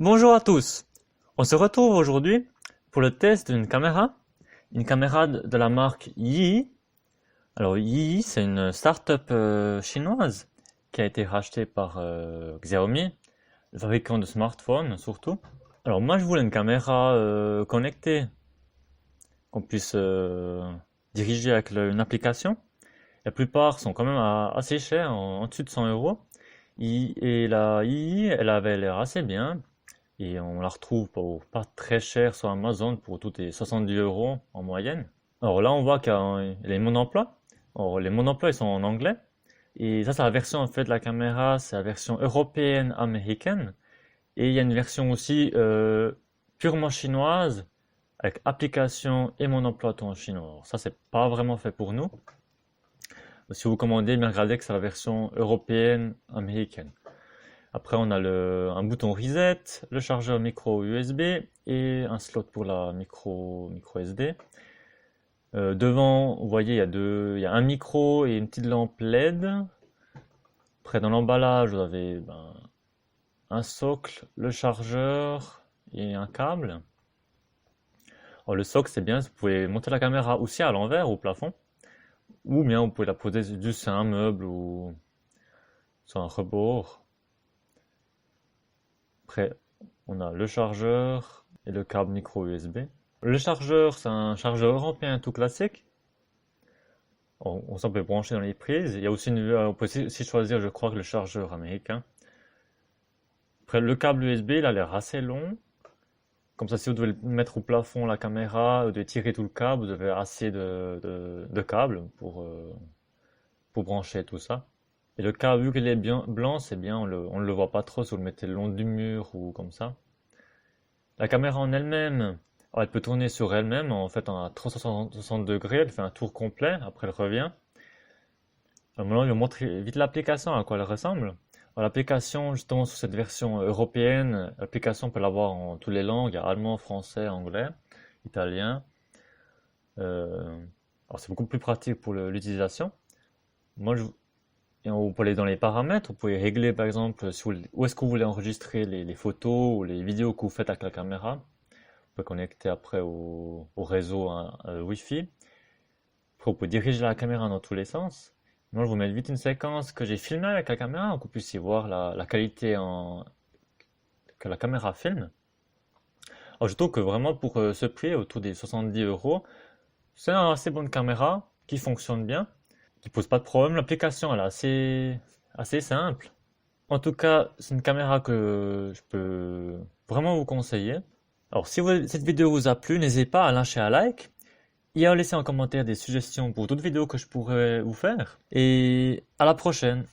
Bonjour à tous, on se retrouve aujourd'hui pour le test d'une caméra, une caméra de la marque Yi. Alors Yi, c'est une start-up chinoise qui a été rachetée par Xiaomi, le fabricant de smartphones surtout. Alors moi je voulais une caméra connectée qu'on puisse diriger avec une application. La plupart sont quand même assez chers, en dessus de 100 euros. Et la Yi, elle avait l'air assez bien. Et on la retrouve pour pas très cher sur Amazon pour toutes les 70 euros en moyenne. Alors là, on voit qu'il y a les modes d'emploi. Alors les modes d'emploi, ils sont en anglais. Et ça, c'est la version en fait de la caméra, c'est la version européenne américaine. Et il y a une version aussi purement chinoise avec application et mon emploi tout en chinois. Alors ça, c'est pas vraiment fait pour nous. Si vous commandez, bien regardez que c'est la version européenne américaine. Après, on a un bouton reset, le chargeur micro USB et un slot pour la micro SD. Devant, vous voyez, il y a un micro et une petite lampe LED. Après, dans l'emballage, vous avez un socle, le chargeur et un câble. Alors, le socle, c'est bien, vous pouvez monter la caméra aussi à l'envers au plafond. Ou bien vous pouvez la poser juste sur un meuble ou sur un rebord. Après, on a le chargeur et le câble micro USB. Le chargeur, c'est un chargeur européen tout classique. On s'en peut brancher dans les prises. Il y a aussi on peut aussi choisir, je crois, que le chargeur américain. Après, le câble USB, il a l'air assez long. Comme ça, si vous devez le mettre au plafond la caméra, vous devez tirer tout le câble, vous avez assez de câbles pour brancher tout ça. Et le câble, vu qu'il est bien blanc, c'est bien, on ne le voit pas trop si vous le mettez le long du mur ou comme ça. La caméra en elle-même, elle peut tourner sur elle-même, en fait, à 360 degrés, elle fait un tour complet, après elle revient. Alors maintenant, je vais vous montrer vite l'application, à quoi elle ressemble. L'application, justement, sur cette version européenne, l'application peut l'avoir en toutes les langues, il y a allemand, français, anglais, italien. Alors c'est beaucoup plus pratique pour l'utilisation. Moi, et vous pouvez aller dans les paramètres, vous pouvez régler par exemple où est-ce que vous voulez enregistrer les photos ou les vidéos que vous faites avec la caméra. Vous pouvez connecter après au réseau Wi-Fi. Après, vous pouvez diriger la caméra dans tous les sens. Moi, je vous mets vite une séquence que j'ai filmée avec la caméra, pour que vous puissiez voir la qualité que la caméra filme. Alors, je trouve que vraiment pour ce prix, autour des 70 euros, c'est une assez bonne caméra qui fonctionne bien, qui pose pas de problème. L'application elle est assez simple. En tout cas, c'est une caméra que je peux vraiment vous conseiller. Alors, si cette vidéo vous a plu, n'hésitez pas à lâcher un like et à laisser en commentaire des suggestions pour d'autres vidéos que je pourrais vous faire. Et à la prochaine!